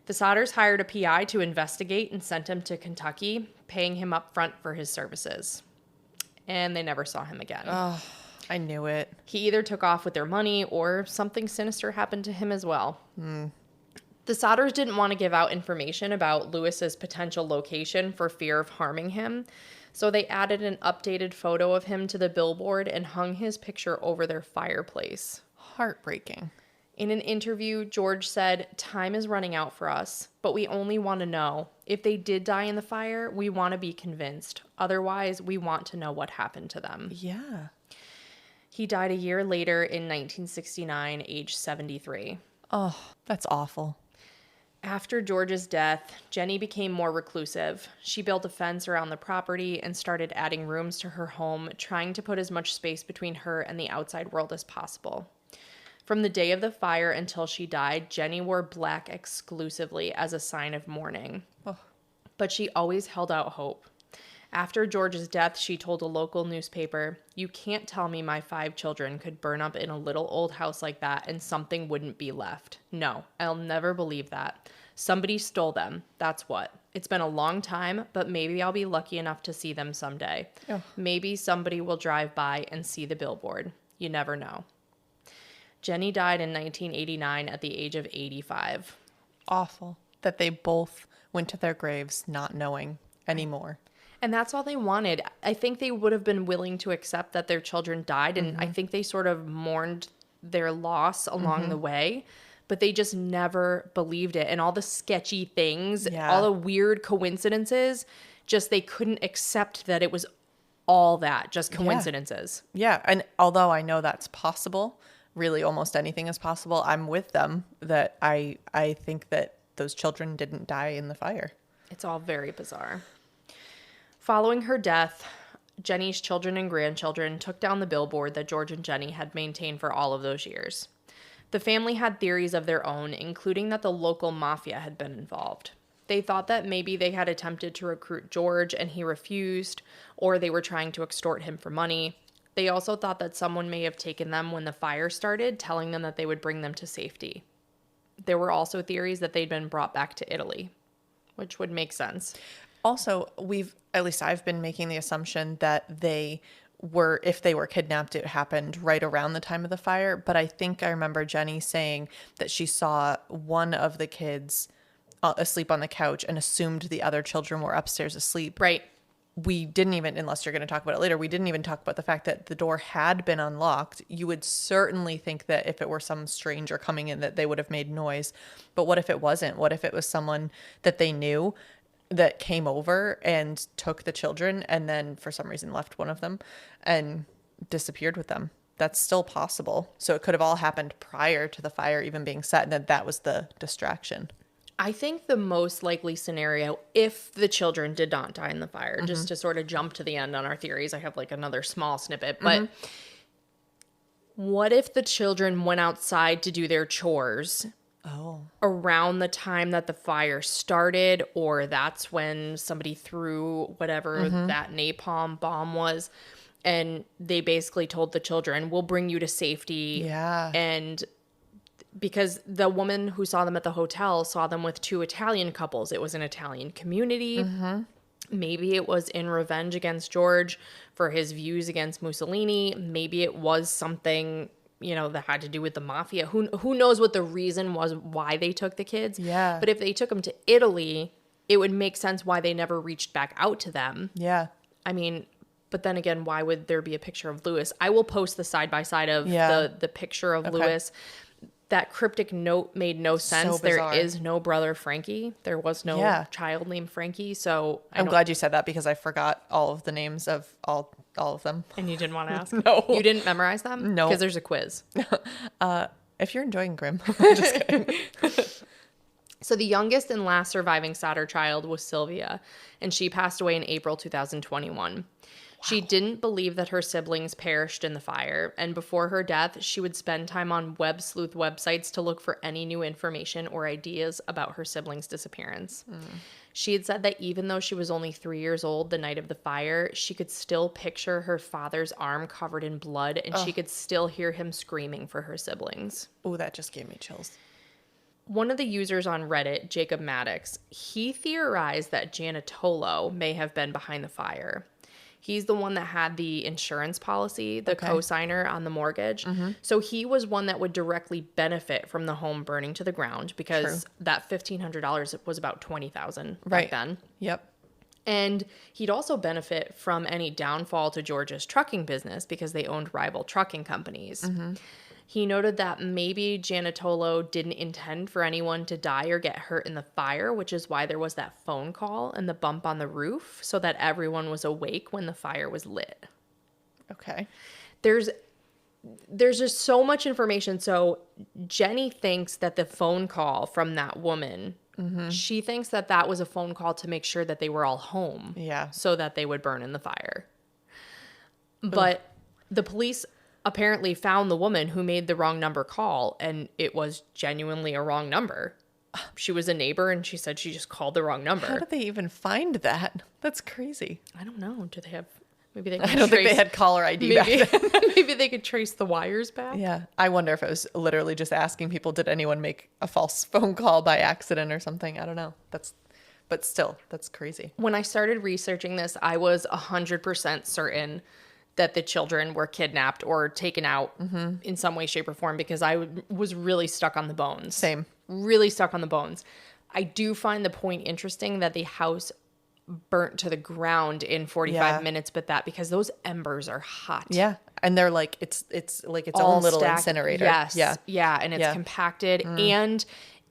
Speaker 1: The Sodders hired a PI to investigate and sent him to Kentucky, paying him up front for his services. And they never saw him again.
Speaker 2: Oh, I knew it.
Speaker 1: He either took off with their money or something sinister happened to him as well. The Sodders didn't want to give out information about Louis's potential location for fear of harming him, so they added an updated photo of him to the billboard and hung his picture over their fireplace.
Speaker 2: Heartbreaking.
Speaker 1: In an interview, George said, time is running out for us, but we only want to know. If they did die in the fire, we want to be convinced. Otherwise, we want to know what happened to them.
Speaker 2: Yeah.
Speaker 1: He died a year later in 1969, age 73.
Speaker 2: Oh, that's awful.
Speaker 1: After George's death, Jennie became more reclusive. She built a fence around the property and started adding rooms to her home, trying to put as much space between her and the outside world as possible. From the day of the fire until she died, Jennie wore black exclusively as a sign of mourning.
Speaker 2: Oh.
Speaker 1: But she always held out hope. After George's death, she told a local newspaper, "You can't tell me my 5 children could burn up in a little old house like that and something wouldn't be left. No, I'll never believe that. Somebody stole them. That's what. It's been a long time, but maybe I'll be lucky enough to see them someday.
Speaker 2: Oh.
Speaker 1: Maybe somebody will drive by and see the billboard. You never know." Jennie died in 1989 at the age of 85.
Speaker 2: Awful that they both went to their graves not knowing anymore.
Speaker 1: And that's all they wanted. I think they would have been willing to accept that their children died, and I think they sort of mourned their loss along the way, but they just never believed it. And all the sketchy things, all the weird coincidences, just they couldn't accept that it was all that, just coincidences.
Speaker 2: Yeah, and although I know that's possible, really almost anything is possible, I'm with them that I think that those children didn't die in the fire.
Speaker 1: It's all very bizarre. Following her death, Jennie's children and grandchildren took down the billboard that George and Jennie had maintained for all of those years. The family had theories of their own, including that the local mafia had been involved. They thought that maybe they had attempted to recruit George and he refused, or they were trying to extort him for money. They also thought that someone may have taken them when the fire started, telling them that they would bring them to safety. There were also theories that they'd been brought back to Italy, which would make sense.
Speaker 2: Also, at least I've been making the assumption that they were, if they were kidnapped, it happened right around the time of the fire. But I think I remember Jennie saying that she saw one of the kids asleep on the couch and assumed the other children were upstairs asleep.
Speaker 1: Right.
Speaker 2: We didn't even, unless you're going to talk about it later, we didn't even talk about the fact that the door had been unlocked. You would certainly think that if it were some stranger coming in that they would have made noise. But what if it wasn't? What if it was someone that they knew that came over and took the children and then for some reason left one of them and disappeared with them? That's still possible. So it could have all happened prior to the fire even being set, and that was the distraction.
Speaker 1: I think the most likely scenario, if the children did not die in the fire, just to sort of jump to the end on our theories, I have like another small snippet, but what if the children went outside to do their chores around the time that the fire started, or that's when somebody threw whatever that napalm bomb was, and they basically told the children, we'll bring you to safety.
Speaker 2: Yeah.
Speaker 1: And because the woman who saw them at the hotel saw them with 2 Italian couples. It was an Italian community. Maybe it was in revenge against George for his views against Mussolini. Maybe it was something, that had to do with the mafia. Who knows what the reason was why they took the kids.
Speaker 2: Yeah.
Speaker 1: But if they took them to Italy, it would make sense why they never reached back out to them.
Speaker 2: Yeah.
Speaker 1: I mean, but then again, why would there be a picture of Louis? I will post the side-by-side of the picture of Louis. That cryptic note made no sense. There
Speaker 2: bizarre.
Speaker 1: is no brother Frankie. There was no child named Frankie. So
Speaker 2: I'm glad you said that because I forgot all of the names of all of them.
Speaker 1: And you didn't want to ask?
Speaker 2: No.
Speaker 1: You didn't memorize them?
Speaker 2: No.
Speaker 1: Because there's a quiz.
Speaker 2: If you're enjoying Grimm, I'm just kidding.
Speaker 1: So the youngest and last surviving Sodder child was Sylvia, and she passed away in April 2021. She didn't believe that her siblings perished in the fire, and before her death, she would spend time on web sleuth websites to look for any new information or ideas about her siblings' disappearance. She had said that even though she was only 3 years old the night of the fire, she could still picture her father's arm covered in blood, and she could still hear him screaming for her siblings.
Speaker 2: Oh, that just gave me chills.
Speaker 1: One of the users on Reddit, Jacob Maddox, he theorized that Giannatolo may have been behind the fire. He's the one that had the insurance policy, the co-signer on the mortgage. So he was one that would directly benefit from the home burning to the ground because that $1,500 was about $20,000 back then.
Speaker 2: Yep.
Speaker 1: And he'd also benefit from any downfall to George's trucking business because they owned rival trucking companies. He noted that maybe Giannatolo didn't intend for anyone to die or get hurt in the fire, which is why there was that phone call and the bump on the roof so that everyone was awake when the fire was lit.
Speaker 2: Okay.
Speaker 1: There's just so much information. So Jenny thinks that the phone call from that woman, she thinks that that was a phone call to make sure that they were all home.
Speaker 2: Yeah.
Speaker 1: So that they would burn in the fire. But the police apparently found the woman who made the wrong number call, and it was genuinely a wrong number. She was a neighbor, and she said she just called the wrong number.
Speaker 2: How did they even find that? That's crazy.
Speaker 1: I don't know. Do they have... Maybe they could
Speaker 2: I don't think they had caller ID back then.
Speaker 1: Maybe they could trace the wires back.
Speaker 2: Yeah. I wonder if it was literally just asking people, did anyone make a false phone call by accident or something? I don't know. But still, that's crazy.
Speaker 1: When I started researching this, I was 100% certain that the children were kidnapped or taken out in some way, shape, or form because I was really stuck on the bones.
Speaker 2: Same.
Speaker 1: Really stuck on the bones. I do find the point interesting that the house burnt to the ground in 45 minutes, but that because those embers are hot.
Speaker 2: Yeah. And they're like, it's like its own little
Speaker 1: stacked.
Speaker 2: incinerator.
Speaker 1: Yes.
Speaker 2: Yeah.
Speaker 1: Yeah. And it's compacted. And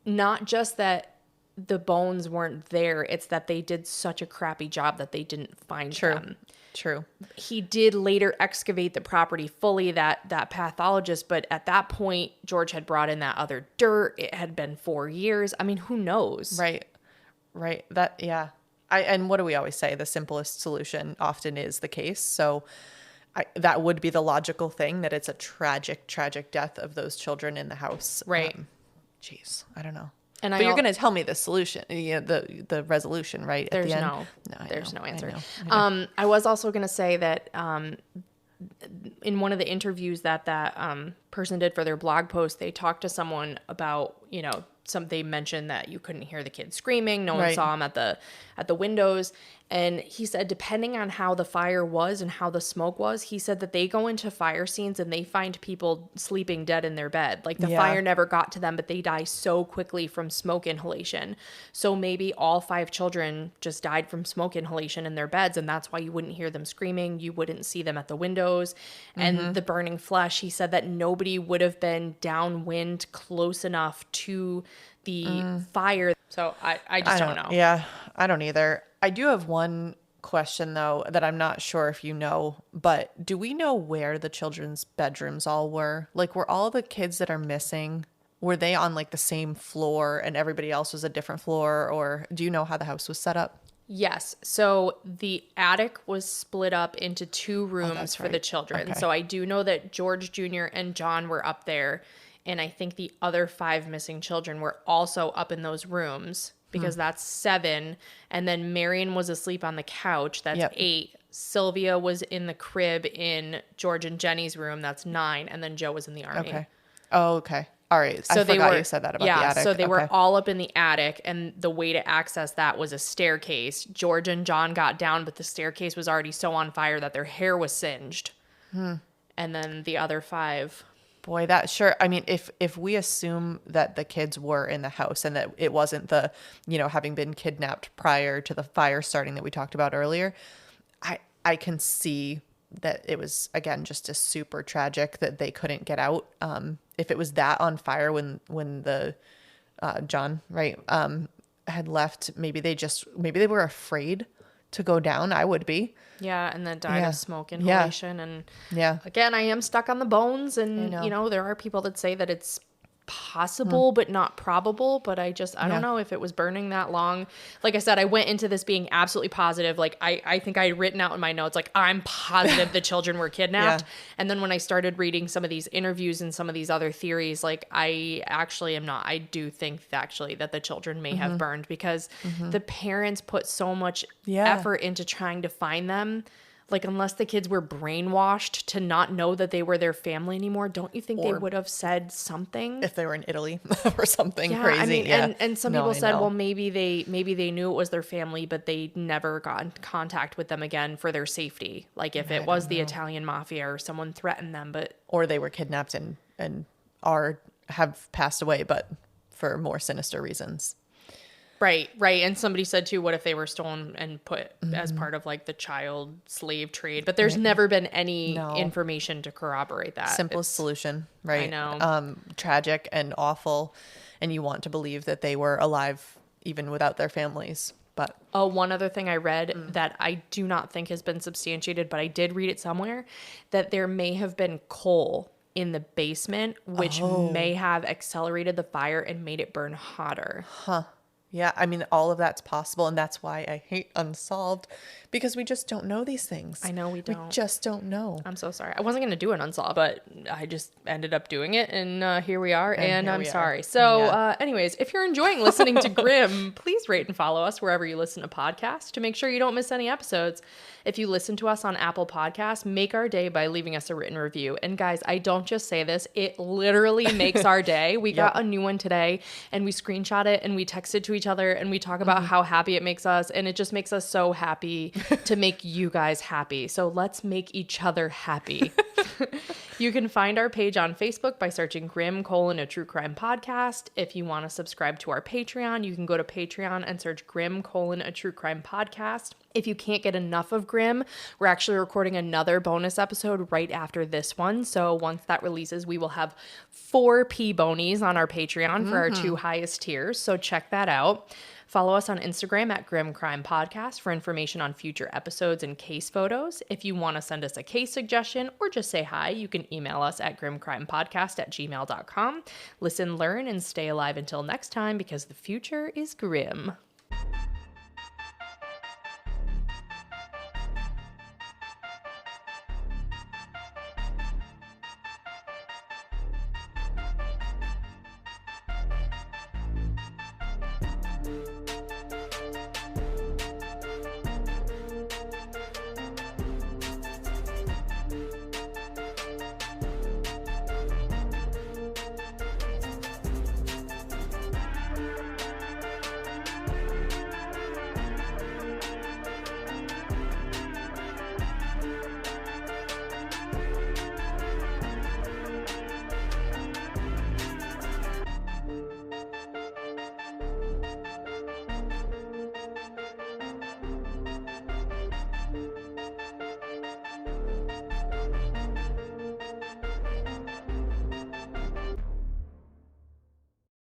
Speaker 1: not just that the bones weren't there, it's that they did such a crappy job that they didn't find them.
Speaker 2: True.
Speaker 1: He did later excavate the property fully, that pathologist, but at that point, George had brought in that other dirt. It had been 4 years. I mean, who knows?
Speaker 2: Right. That, yeah. And what do we always say? The simplest solution often is the case. So that would be the logical thing, that it's a tragic, tragic death of those children in the house.
Speaker 1: Right.
Speaker 2: Jeez, I don't know.
Speaker 1: But
Speaker 2: you're going to tell me the solution, the resolution, right?
Speaker 1: There's
Speaker 2: at the end?
Speaker 1: there's no answer.
Speaker 2: I know.
Speaker 1: I was also going to say that in one of the interviews that person did for their blog post, they talked to someone about, they mentioned that you couldn't hear the kids screaming. No one saw them at the windows. And he said, depending on how the fire was and how the smoke was, he said that they go into fire scenes and they find people sleeping dead in their bed. Like the fire never got to them, but they die so quickly from smoke inhalation. So maybe all 5 children just died from smoke inhalation in their beds. And that's why you wouldn't hear them screaming. You wouldn't see them at the windows. And the burning flesh, he said that nobody would have been downwind close enough to the fire. So I just don't know.
Speaker 2: Yeah, I don't either. I do have one question, though, that I'm not sure if you know, but do we know where the children's bedrooms all were? Like, were all the kids that are missing, were they on like the same floor and everybody else was a different floor? Or do you know how the house was set up?
Speaker 1: Yes. So the attic was split up into 2 rooms for the children.
Speaker 2: Okay.
Speaker 1: So I do know that George Jr. and John were up there. And I think the other 5 missing children were also up in those rooms because that's 7. And then Marion was asleep on the couch. That's 8. Sylvia was in the crib in George and Jennie's room. That's 9. And then Joe was in the army.
Speaker 2: Okay. Oh, okay. All right.
Speaker 1: So
Speaker 2: I forgot you said that about the attic.
Speaker 1: So they were all up in the attic, and the way to access that was a staircase. George and John got down, but the staircase was already so on fire that their hair was singed. And then the other 5...
Speaker 2: Boy, that sure. I mean, if we assume that the kids were in the house and that it wasn't the, having been kidnapped prior to the fire starting that we talked about earlier, I can see that it was, again, just a super tragic that they couldn't get out. if it was that on fire when the John, right, had left, maybe they were afraid to go down. I would be.
Speaker 1: Yeah, and then died
Speaker 2: Yeah.
Speaker 1: of smoke inhalation. And
Speaker 2: Yeah.
Speaker 1: again, I am stuck on the bones, and
Speaker 2: know.
Speaker 1: there are people that say that it's possible but not probable, but I don't know if it was burning that long. Like I said, I went into this being absolutely positive. Like I think I had written out in my notes, like, I'm positive the children were kidnapped.
Speaker 2: Yeah.
Speaker 1: And then when I started reading some of these interviews and some of these other theories, like, I actually am not. I do think actually that the children may have burned, because the parents put so much effort into trying to find them. Like, unless the kids were brainwashed to not know that they were their family anymore, don't you think they would have said something?
Speaker 2: If they were in Italy or something
Speaker 1: Yeah,
Speaker 2: crazy.
Speaker 1: I mean, and some people said,
Speaker 2: know.
Speaker 1: well, maybe they knew it was their family, but they never got in contact with them again for their safety. Like, if it was the Italian mafia or someone threatened them,
Speaker 2: or they were kidnapped and have passed away, but for more sinister reasons.
Speaker 1: Right. And somebody said too, what if they were stolen and put as part of like the child slave trade? But there's never been any information to corroborate that.
Speaker 2: Simplest solution, right?
Speaker 1: I know.
Speaker 2: Tragic and awful, and you want to believe that they were alive even without their families. But
Speaker 1: one other thing I read that I do not think has been substantiated, but I did read it somewhere, that there may have been coal in the basement, which may have accelerated the fire and made it burn hotter.
Speaker 2: yeah, I mean, all of that's possible, and that's why I hate Unsolved, because we just don't know these things.
Speaker 1: I know we don't.
Speaker 2: We just don't know.
Speaker 1: I'm so sorry. I wasn't going to do an Unsolved, but I just ended up doing it, and here we are, and I'm sorry. So anyways, if you're enjoying listening to Grimm, please rate and follow us wherever you listen to podcasts to make sure you don't miss any episodes. If you listen to us on Apple Podcasts, make our day by leaving us a written review. And guys, I don't just say this, it literally makes our day. We got a new one today, and we screenshot it and we text it to each other, and we talk about how happy it makes us, and it just makes us so happy to make you guys happy. So let's make each other happy. You can find our page on Facebook by searching Grimm: a True Crime Podcast. If you want to subscribe to our Patreon, you can go to Patreon and search Grimm: a True Crime Podcast. If you can't get enough of Grimm, we're actually recording another bonus episode right after this one. So once that releases, we will have 4 P-bonies on our Patreon for our 2 highest tiers. So check that out. Follow us on Instagram at Grimm Crime Podcast for information on future episodes and case photos. If you want to send us a case suggestion or just say hi, you can email us at grimmcrimepodcast@gmail.com. Listen, learn, and stay alive until next time, because the future is grim.